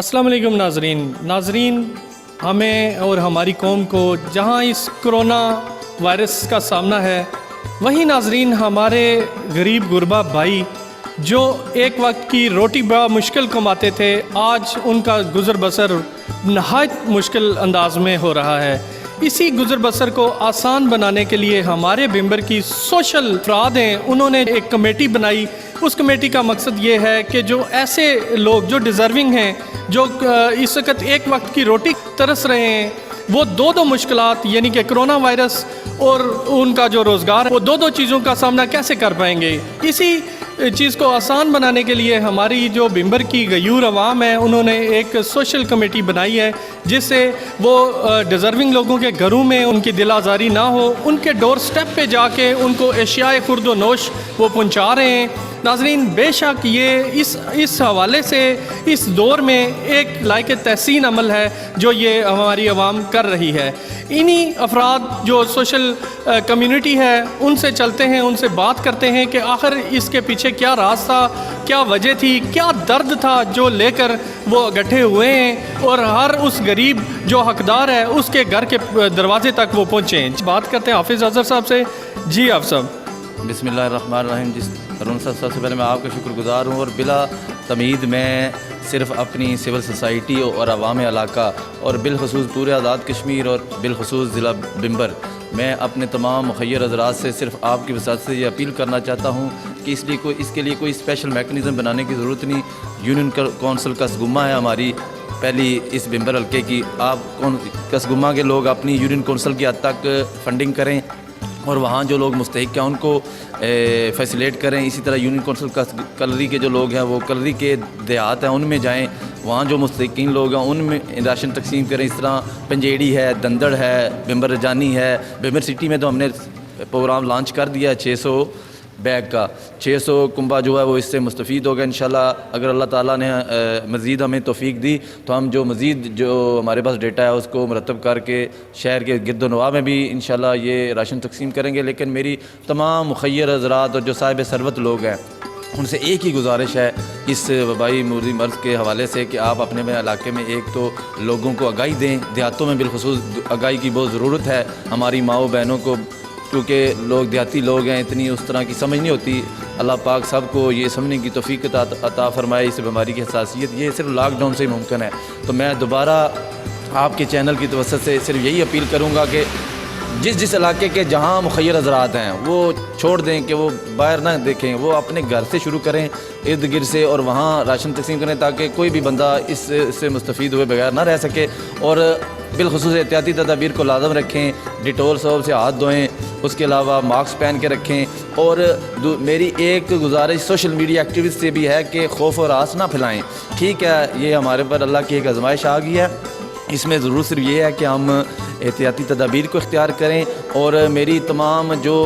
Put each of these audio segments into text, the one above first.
السلام علیکم ناظرین ہمیں اور ہماری قوم کو جہاں اس کرونا وائرس کا سامنا ہے، وہیں ناظرین ہمارے غریب غربا بھائی جو ایک وقت کی روٹی بڑا مشکل کماتے تھے، آج ان کا گزر بسر نہایت مشکل انداز میں ہو رہا ہے۔ اسی گزر بسر کو آسان بنانے کے لیے ہمارے بمبر کی سوشل افراد ہیں، انہوں نے ایک کمیٹی بنائی۔ اس کمیٹی کا مقصد یہ ہے کہ جو ایسے لوگ جو ڈیزرونگ ہیں، جو اس وقت ایک وقت کی روٹی ترس رہے ہیں، وہ دو مشکلات یعنی کہ کرونا وائرس اور ان کا جو روزگار ہے، وہ دو چیزوں کا سامنا کیسے کر پائیں گے۔ اسی چیز کو آسان بنانے کے لیے ہماری جو بمبر کی غیور عوام ہے، انہوں نے ایک سوشل کمیٹی بنائی ہے جس سے وہ ڈیزرونگ لوگوں کے گھروں میں ان کی دل آزاری نہ ہو، ان کے ڈور سٹیپ پہ جا کے ان کو اشیاء خورد و نوش وہ پہنچا رہے ہیں۔ ناظرین، بے شک یہ اس حوالے سے اس دور میں ایک لائق تحسین عمل ہے جو یہ ہماری عوام کر رہی ہے۔ انہی افراد جو سوشل کمیونٹی ہے، ان سے چلتے ہیں، ان سے بات کرتے ہیں کہ آخر اس کے پیچھے کیا راز تھا، کیا وجہ تھی، کیا درد تھا جو لے کر وہ اکٹھے ہوئے ہیں اور ہر اس غریب جو حقدار ہے اس کے گھر کے دروازے تک وہ پہنچے ہیں۔ بات کرتے ہیں حافظ اظہر صاحب سے۔ جی حافظ صاحب۔ بسم اللہ الرحمن الرحیم۔ ارون صاحب، سب سے پہلے میں آپ کا شکر گزار ہوں، اور بلا تمید میں صرف اپنی سول سوسائٹی اور عوام علاقہ اور بالخصوص پورے آزاد کشمیر اور بالخصوص ضلع بمبر میں اپنے تمام مخیر حضرات سے صرف آپ کی وسعت سے یہ اپیل کرنا چاہتا ہوں کہ اس کے لیے کوئی اسپیشل میکنزم بنانے کی ضرورت نہیں۔ یونین کونسل کسگما ہے ہماری پہلی اس بمبر حلقے کی۔ آپ کسگما کے لوگ اپنی یونین کونسل کی حد تک فنڈنگ کریں اور وہاں جو لوگ مستحق ہیں ان کو فیسیلیٹ کریں۔ اسی طرح یونین کونسل کلری کے جو لوگ ہیں وہ کلری کے دیہات ہیں ان میں جائیں، وہاں جو مستحقین لوگ ہیں ان میں راشن تقسیم کریں۔ اس طرح پنجیڑی ہے، دندڑ ہے، بمبر رجانی ہے۔ بمبر سٹی میں تو ہم نے پروگرام لانچ کر دیا ہے 600 بیگ کا، 600 کنبہ جو ہے وہ اس سے مستفید ہوگا انشاءاللہ۔ اگر اللہ تعالیٰ نے مزید ہمیں توفیق دی تو ہم جو مزید جو ہمارے پاس ڈیٹا ہے اس کو مرتب کر کے شہر کے گرد و نواح میں بھی انشاءاللہ یہ راشن تقسیم کریں گے۔ لیکن میری تمام مخیر حضرات اور جو صاحب ثروت لوگ ہیں ان سے ایک ہی گزارش ہے اس وبائی موذی مرض کے حوالے سے کہ آپ اپنے علاقے میں ایک تو لوگوں کو آگاہی دیں۔ دیہاتوں میں بالخصوص آگاہی کی بہت ضرورت ہے ہماری ماؤں بہنوں کو، کیونکہ لوگ دیہاتی لوگ ہیں، اتنی اس طرح کی سمجھ نہیں ہوتی۔ اللہ پاک سب کو یہ سمجھنے کی توفیق عطا فرمائے۔ اس بیماری کی حساسیت یہ صرف لاک ڈاؤن سے ہی ممکن ہے۔ تو میں دوبارہ آپ کے چینل کی توسط سے صرف یہی اپیل کروں گا کہ جس علاقے کے جہاں مخیر حضرات ہیں وہ چھوڑ دیں کہ وہ باہر نہ دیکھیں، وہ اپنے گھر سے شروع کریں، ارد گرد سے، اور وہاں راشن تقسیم کریں تاکہ کوئی بھی بندہ اس سے مستفید ہوئے بغیر نہ رہ سکے۔ اور بالخصوص احتیاطی تدابیر کو لازم رکھیں، ڈیٹول صاحب سے ہاتھ دھوئیں، اس کے علاوہ ماسک پہن کے رکھیں۔ اور میری ایک گزارش سوشل میڈیا ایکٹیوسٹ سے بھی ہے کہ خوف اور آس نہ پھیلائیں۔ ٹھیک ہے، یہ ہمارے پر اللہ کی ایک آزمائش آ گئی ہے، اس میں ضرور صرف یہ ہے کہ ہم احتیاطی تدابیر کو اختیار کریں۔ اور میری تمام جو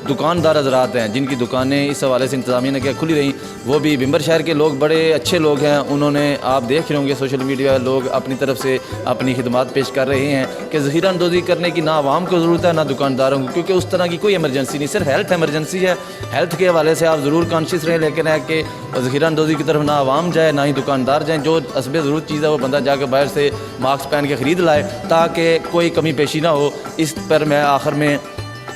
دکاندار حضرات ہیں جن کی دکانیں اس حوالے سے انتظامیہ نے کیا کھلی رہیں، وہ بھی بمبر شہر کے لوگ بڑے اچھے لوگ ہیں، انہوں نے آپ دیکھ رہے ہوں گے سوشل میڈیا لوگ اپنی طرف سے اپنی خدمات پیش کر رہے ہیں کہ ذخیرہ اندوزی کرنے کی نہ عوام کو ضرورت ہے نہ دکانداروں کو، کیونکہ اس طرح کی کوئی ایمرجنسی نہیں، صرف ہیلتھ ایمرجنسی ہے۔ ہیلتھ کے حوالے سے آپ ضرور کانشیس رہیں، لیکن ہے کہ ذخیرہ اندوزی کی طرف نہ عوام جائے نہ ہی دکاندار جائیں۔ جو حسب ضرورت چیز ہے وہ بندہ جا کے باہر سے ماسک پہن کے خرید لائے تاکہ کوئی کمی پیشی نہ ہو۔ اس پر میں آخر میں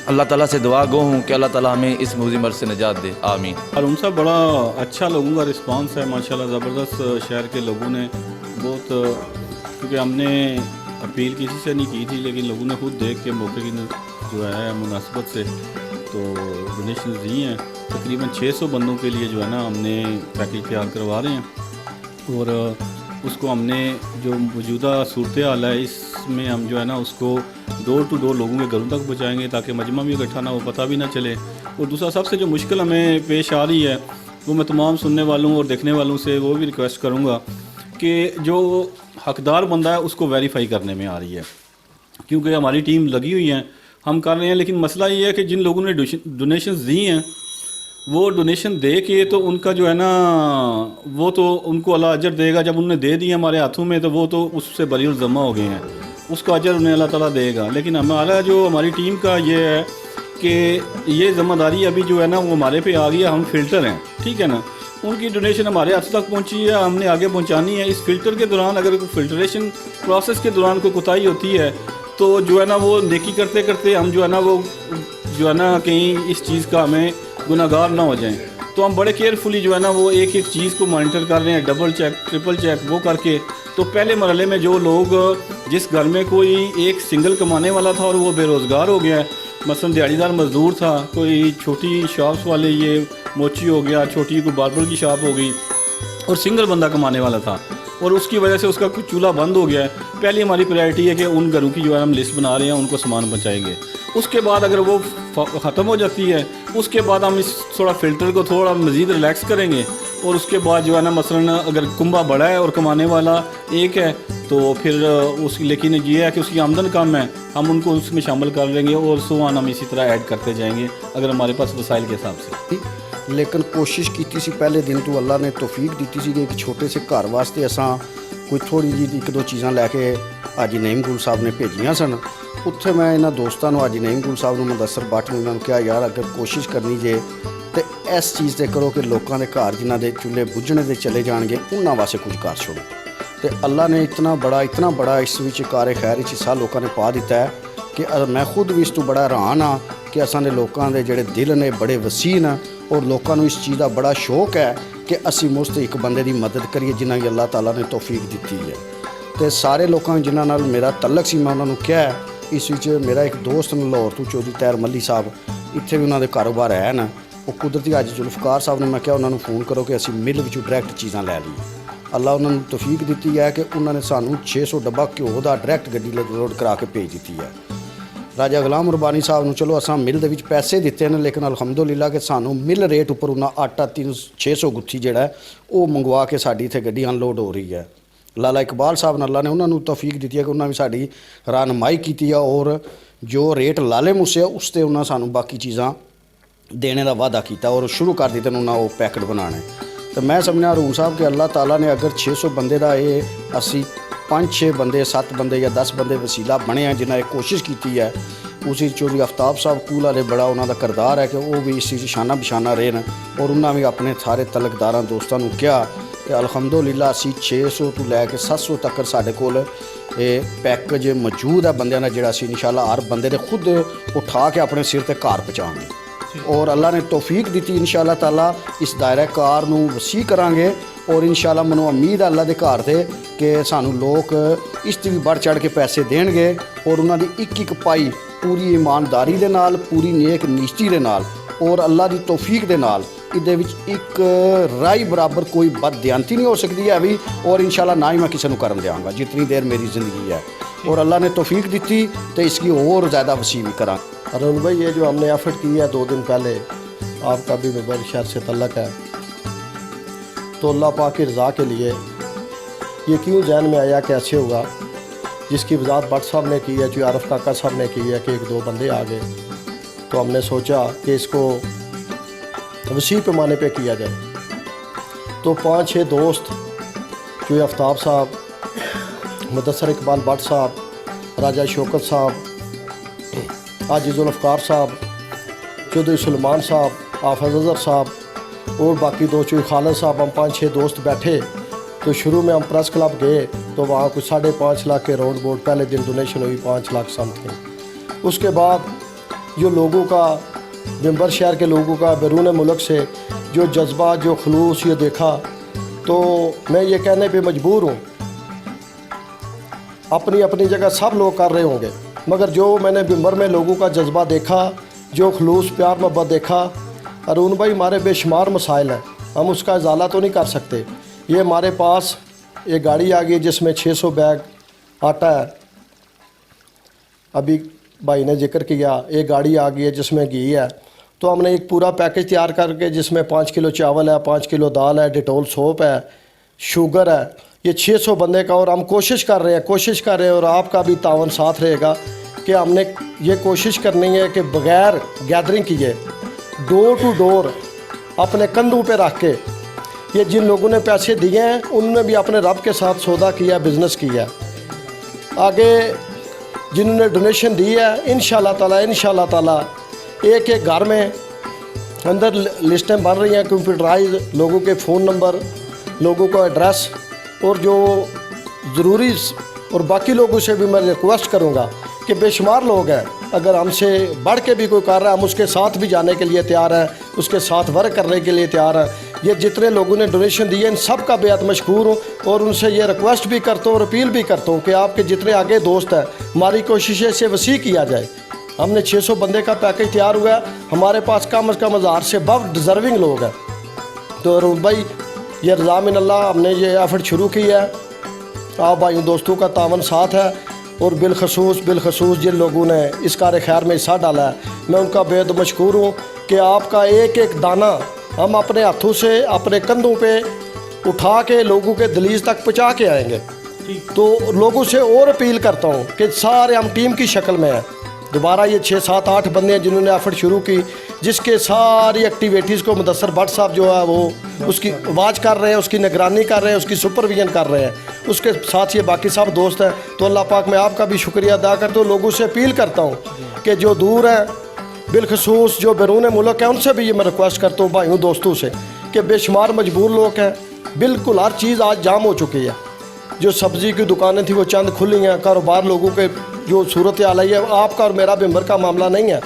اللہ تعالیٰ سے دعا گو ہوں کہ اللہ تعالیٰ ہمیں اس موذی مرض سے نجات دے، آمین۔ اور ان سے بڑا اچھا لوگوں کا رسپانس ہے ماشاءاللہ، زبردست۔ شہر کے لوگوں نے بہت، کیونکہ ہم نے اپیل کسی سے نہیں کی تھی لیکن لوگوں نے خود دیکھ کے موقع کی جو ہے مناسبت سے تو ڈونیشنز دی ہیں۔ تقریباً 600 بندوں کے لیے جو ہے نا ہم نے پیکیج تیار کروا رہے ہیں، اور اس کو ہم نے جو موجودہ صورتحال ہے اس میں ہم جو ہے نا اس کو ڈور ٹو ڈور لوگوں کے گھروں تک پہنچائیں گے تاکہ مجمع بھی اکٹھا نہ ہو، پتہ بھی نہ چلے۔ اور دوسرا سب سے جو مشکل ہمیں پیش آ رہی ہے وہ میں تمام سننے والوں اور دیکھنے والوں سے وہ بھی ریکویسٹ کروں گا کہ جو حقدار بندہ ہے اس کو ویریفائی کرنے میں آ رہی ہے، کیونکہ ہماری ٹیم لگی ہوئی ہیں، ہم کر رہے ہیں، لیکن مسئلہ یہ ہے کہ جن لوگوں نے ڈونیشنز دی ہیں وہ ڈونیشن دے کے تو ان کا جو ہے نا وہ تو ان کو اللہ اجر دے گا، جب انہوں نے دے دی ہمارے ہاتھوں میں تو وہ تو اس سے بری الذمہ ہو گئے ہیں، اس کا اجر انہیں اللہ تعالیٰ دے گا۔ لیکن ہمارا جو ہماری ٹیم کا یہ ہے کہ یہ ذمہ داری ابھی جو ہے نا وہ ہمارے پہ آ گئی ہے، ہم فلٹر ہیں، ٹھیک ہے نا۔ उनकी डोनेशन हमारे हाथ तक पहुंची है, हमने आगे पहुंचानी है। इस फ़िल्टर के दौरान अगर फ़िल्ट्रेशन प्रोसेस के दौरान कोई कोताही होती है तो जो है ना वो नेकी करते करते हम जो है ना वो जो है ना कहीं इस चीज़ का हमें गुनाहगार ना हो जाएं। तो हम बड़े केयरफुली जो है ना वो एक एक चीज़ को मॉनिटर कर रहे हैं, डबल चेक ट्रिपल चेक वो करके। तो पहले मरहले में जो लोग जिस घर में कोई एक सिंगल कमाने वाला था और वो बेरोज़गार हो गया है, मसलन दिहाड़ीदार मज़दूर था, कोई छोटी शॉप्स वाले, ये मोची हो गया, छोटी कोई बार्बर की शॉप हो गई, और सिंगल बंदा कमाने वाला था और उसकी वजह से उसका कुछ चूल्हा बंद हो गया है, पहली हमारी प्रायोरिटी है कि उन घरों की जो है हम लिस्ट बना रहे हैं, उनको सामान पहुँचाएंगे। उसके बाद अगर वो ख़त्म हो जाती है, उसके बाद हम इस थोड़ा फ़िल्टर को थोड़ा मज़ीद रिलैक्स करेंगे और उसके बाद जो है ना मसलन अगर कुंबा बड़ा है और कमाने वाला एक है तो फिर उस, लेकिन ये है कि उसकी आमदन कम है, हम उनको उसमें शामिल कर लेंगे और सोआन हम इसी तरह ऐड करते जाएंगे अगर हमारे पास वसाइल के हिसाब से। लेकिन कोशिश की सी पहले दिन तो अल्लाह ने तौफीक दी सी कि एक छोटे से घर वास्ते असां कोई थोड़ी जी एक दो चीज़ां लैके हाजी नईम गुल साहब ने भेजियां सन। उत्थे मैं इन्हां दोस्तां नूं हाजी नईम गुल साहब नूं मुदस्सर भट्ट नूं उन्होंने कहा यार अगर कोशिश करनी जे तो इस चीज़ ते करो कि लोगों के घर जिन्हां दे चूल्हे बुझने दे चले जाणगे उन्हां वास्ते कुछ कर छोड़ो। तो अल्लाह ने इतना बड़ा इस विच कार खैर हिस्सा लोगों ने पा दिता है कि मैं खुद भी इस तो बड़ा हैरान हाँ कि असां दे लोगों के जिहड़े दिल ने बड़े वसी न और लोगों को इस चीज़ का बड़ा शौक है कि असी मुफ्त एक बंदे की मदद करिए जिन्हें अल्लाह ताला ने तौफीक दी है। तो सारे लोगों जिन्हां नाल मेरा तलक सी मैं उन्होंने कहा इस विच मेरा एक दोस्त लाहौर तो चौधरी तैर मल्ली साहब इत्थे भी उन्होंने कारोबार है ना, वो कुदरती हाजी जुल्फकार साहब ने मैं क्या उन्होंने फ़ोन करो कि असी मिल विचों डायरैक्ट चीज़ां लै लईए। अल्लाह उन्होंने तौफीक दी है कि उन्होंने सानू 600 डब्बा घ्यो का डायरैक्ट गड्डी लोड करा के भेज दी है। राजा गुलाम रबानी साहब नूं चलो असां मिल दे विच पैसे दिते हैं लेकिन अलहमदुलिल्लाह कि सानू मिल रेट उपर उन्हां आटा 600 गुत्थी जिहड़ा है वो मंगवा के साडी इत्थे गड्डी अनलोड हो रही है। लाला इकबाल साहब अल्लाह ने उन्होंने तौफीक दी है कि उन्होंने भी साडी रहनुमाई की है और जो रेट लाले मुसे उस ते उन्होंने सानू बाकी चीज़ां देने का वादा किया और शुरू कर दिते उन्होंने वो पैकेट बनाने। तो मैं समझना हरून साहब कि अल्लाह ताला ने अगर 600 बंदे का ये असी 5-6 बंदे 7 बंदे या 10 बंदे वसीला बने हैं जिन्हें कोशिश की है। उसी चौधरी आफ्ताब साहब कूल वाले बड़ा उन्होंने करदार है कि वो भी इस चीज़ शाना बिशाना रहे हैं और उन्होंने भी अपने सारे तलकदारां दोस्तों को कहा कि अलहमदुलिल्लाह असी 600 तो लैके 700 तक साढ़े कोल पैकेज मौजूद है बंदे का जिहड़ा असी इंशाअल्लाह हर बंदे ने खुद उठा के अपने सिर ते घर पहुँचाएंगे और अल्लाह ने तौफीक दी इंशाअल्लाह ताला इस दायरा कार नूं वसी करांगे और इंशाअल्लाह मैनूं उम्मीद है अल्लाह दे घर ते कि सानू लोग इस ते भी बढ़ चढ़ के पैसे देणगे और उन्हां दी एक पाई पूरी ईमानदारी दे नाल पूरी नेक नीयती दे नाल और अल्लाह दी तौफीक दे नाल इहदे विच एक राई बराबर कोई बददियांती नहीं हो सकती है भी और इंशाअल्लाह ना ही मैं किसी को करन देंगा जितनी देर मेरी ज़िंदगी है और अल्लाह ने तौफीक दी तो इसकी और ज़्यादा वसी भी करा। अरुण भाई ये जो हमने एफर्ट की है 2 दिन पहले आपका भी बबर शहर से तल्लक है तो अल्लाह पाक की रज़ा के लिए ये क्यों जहन में आया कि अच्छे होगा जिसकी वजाहत भट्ट साहब ने की है जो आरफ काका साहब ने की है कि 1-2 बंदे आ गए तो हमने सोचा कि इसको वसी पैमाने पे किया जाए। तो 5-6 दोस्त जो आफ्ताब साहब, मुदस्सर इकबाल भट्ट साहब, राजा शौकत साहब, हाजी जुल्फ़कार साहब, चौधरी सुलेमान साहब, हाफिज़ अज़हर साहब और बाकी 2 चौधरी खालिद साहब, हम 5-6 दोस्त बैठे। तो शुरू में हम प्रेस क्लब गए तो वहाँ कुछ 5.5 लाख के राउंड बोर्ड पहले दिन डोनेशन हुई 5 लाख समथिंग। उसके बाद जो लोगों का बिम्बर शहर के लोगों का बैरून मुल्क से जो जज्बा जो खलूस ये देखा तो मैं ये कहने पे मजबूर हूँ अपनी अपनी जगह सब लोग कर रहे होंगे मगर जो मैंने बिम्बर में लोगों का जज्बा देखा जो खलूस प्यार मोहब्बत देखा अरुण भाई हमारे बेशुमार मसाइल हैं हम उसका इजाला तो नहीं कर सकते। ये हमारे पास एक गाड़ी आ गई जिसमें 600 बैग आटा है, अभी भाई ने जिक्र किया। एक गाड़ी आ गई है जिसमें घी है। तो हमने एक पूरा पैकेज तैयार करके जिसमें 5 किलो चावल है, 5 किलो दाल है, डिटोल सोप है, शुगर है, ये 600 बंदे का। और हम कोशिश कर रहे हैं और आपका भी तावन साथ रहेगा कि हमने ये कोशिश करनी है कि बग़ैर गैदरिंग किए डोर टू डोर अपने कंधों पे रख के ये जिन लोगों ने पैसे दिए हैं उन्होंने भी अपने रब के साथ सौदा किया, बिज़नेस किया। आगे जिन्होंने डोनेशन दी है इंशाअल्लाह ताला एक एक घर में अंदर लिस्टें बन रही हैं कंप्यूटराइज, लोगों के फ़ोन नंबर, लोगों का एड्रेस, और जो ज़रूरी और बाकी लोगों से भी मैं रिक्वेस्ट करूँगा कि बेशुमार लोग हैं, अगर हमसे बढ़ के भी कोई कर रहा है हम उसके साथ भी जाने के लिए तैयार हैं, उसके साथ वर्क करने के लिए तैयार हैं। ये जितने लोगों ने डोनेशन दिए इन सब का बेहद मशकूर हूँ, और उनसे ये रिक्वेस्ट भी करता हूँ और अपील भी करता हूँ कि आपके जितने आगे दोस्त हैं हमारी कोशिश है इसे वसी किया जाए। हमने 600 बंदे का पैकेज तैयार हुआ है, हमारे पास कम से कम 1000 से बहुत डिज़र्विंग लोग हैं। तो अरुण भाई ये रज़ा मिन अल्लाह हमने ये एफर्ट शुरू की है, आप भाइयों दोस्तों का तावन साथ है, और बिलखसूस जिन लोगों ने इस कार खैर में हिस्सा डाला है मैं उनका बेहद मशकूर हूँ कि आपका एक एक दाना हम अपने हाथों से अपने कंधों पे उठा के लोगों के दहलीज तक पहुँचा के आएंगे। तो लोगों से और अपील करता हूँ कि सारे हम टीम की शक्ल में हैं। दोबारा ये 6, 7, 8 बंदे हैं जिन्होंने एफर्ट शुरू की, जिसके सारी एक्टिविटीज़ को मुदस्सर भट्ट साहब जो है वो उसकी वाच कर रहे हैं, उसकी निगरानी कर रहे हैं, उसकी सुपरविजन कर रहे हैं, उसके साथ ये बाकी सब दोस्त हैं। तो अल्लाह पाक मैं आपका भी शुक्रिया अदा करता हूँ। लोगों से अपील करता हूँ कि जो दूर हैं बिलखसूस जो बैरून मुल्क है उनसे भी ये मैं रिक्वेस्ट करता हूँ भाइयों दोस्तों से कि बेशुमार मजबूर लोग हैं, बिल्कुल हर चीज़ आज जाम हो चुकी है। जो सब्ज़ी की दुकानें थी वो चंद खुली हैं, कारोबार लोगों के जो सूरत हाल है आपका और मेरा बिम्बर का मामला नहीं है,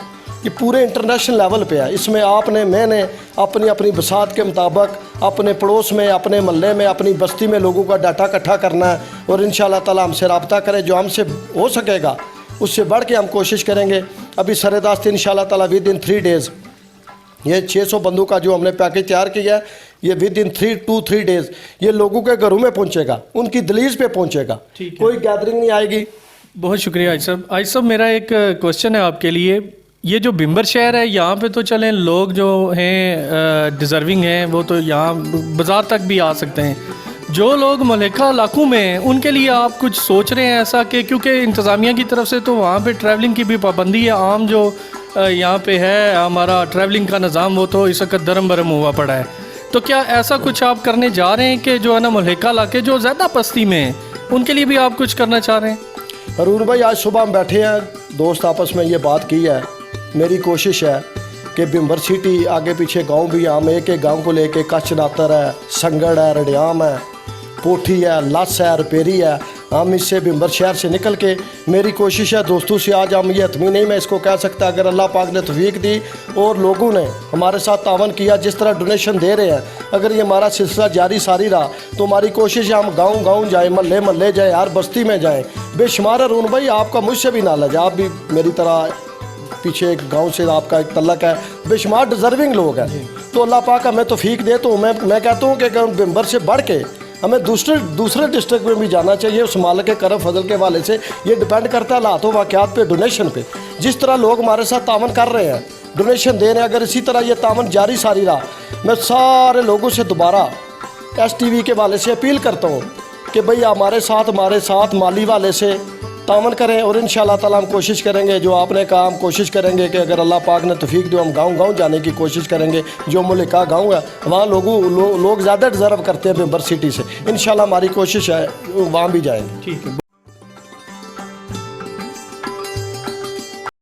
ये पूरे इंटरनेशनल लेवल पे है। इसमें आपने मैंने अपनी अपनी बसात के मुताबिक अपने पड़ोस में, अपने महल्ले में, अपनी बस्ती में लोगों का डाटा इकट्ठा करना है, और इंशाअल्लाह ताला हमसे रब्ता करें, जो हमसे हो सकेगा उससे बढ़ के हम कोशिश करेंगे। अभी सरेदास्ती इंशाअल्लाह ताला विद इन 3 डेज़ ये 600 बंदों का जो हमने पैकेज तैयार किया है ये विद इन 3 डेज़ ये लोगों के घरों में पहुँचेगा, उनकी दहलीज पे पहुँचेगा, कोई गैदरिंग नहीं आएगी। बहुत शुक्रिया आइज साहब। मेरा एक क्वेश्चन है आपके लिए, ये जो बिम्बर शहर है यहाँ पे तो चलें लोग जो हैं डिज़र्विंग हैं वो तो यहाँ बाज़ार तक भी आ सकते हैं, जो लोग मलेका इलाकों में हैं उनके लिए आप कुछ सोच रहे हैं ऐसा कि क्योंकि इंतज़ामिया की तरफ से तो वहाँ पे ट्रैवलिंग की भी पाबंदी है, आम जो यहाँ पे है हमारा ट्रैवलिंग का निज़ाम वो तो इस वक्त दरम बरम हुआ पड़ा है, तो क्या ऐसा कुछ आप करने जा रहे हैं कि जो है ना मलेका इलाके जो ज़्यादा पस्ती में हैं उनके लिए भी आप कुछ करना चाह रहे हैं? अरुण भाई आज सुबह हम बैठे हैं दोस्त आपस में ये बात की है, मेरी कोशिश है कि बिम्बर सिटी आगे पीछे गांव भी हम एक एक गांव को लेके कच्छ नातर है, संगड़ है, रडियाम है, पोठी है, लस है, रुपेरी है, हम इससे बिम्बर शहर से निकल के मेरी कोशिश है दोस्तों से आज हम ये हतमी नहीं मैं इसको कह सकता, अगर अल्लाह पाक ने तौफीक दी और लोगों ने हमारे साथ तावन किया, जिस तरह डोनेशन दे रहे हैं, अगर ये हमारा सिलसिला जारी सारी रहा तो हमारी कोशिश है हम गाँव जाएँ, महल्ले महल्ले जाएँ, हर बस्ती में जाएँ। बेशुमार अरुण भाई आपका मुझसे भी नॉलेज है, आप भी मेरी तरह पीछे एक गांव से आपका एक तल्लक है, बेशुमार डिज़र्विंग लोग हैं। तो अल्लाह पाक हमें तौफीक दे तो मैं कहता हूँ कि बिम्बर से बढ़ के हमें दूसरे डिस्ट्रिक्ट में भी जाना चाहिए। उस मालिक के करम फजल के हवाले से ये डिपेंड करता है हालातों वाक़यात पे, डोनेशन पे। जिस तरह लोग हमारे साथ तावन कर रहे हैं, डोनेशन दे रहे हैं, अगर इसी तरह ये तावन जारी सारी रहा, मैं सारे लोगों से दोबारा STV के हवाले से अपील करता हूँ कि भाई हमारे साथ माली वाले से तावन करें, और इंशाअल्लाह ताला हम कोशिश करेंगे जो आपने कहा, हम कोशिश करेंगे कि अगर अल्लाह पाक ने तौफीक दो हम गांव जाने की कोशिश करेंगे। जो मुल्का गांव है वहाँ लोग ज़्यादा डिज़र्व करते हैं बिम्बर सिटी से, इंशाअल्लाह हमारी कोशिश है वहाँ भी जाएंगे। ठीक है।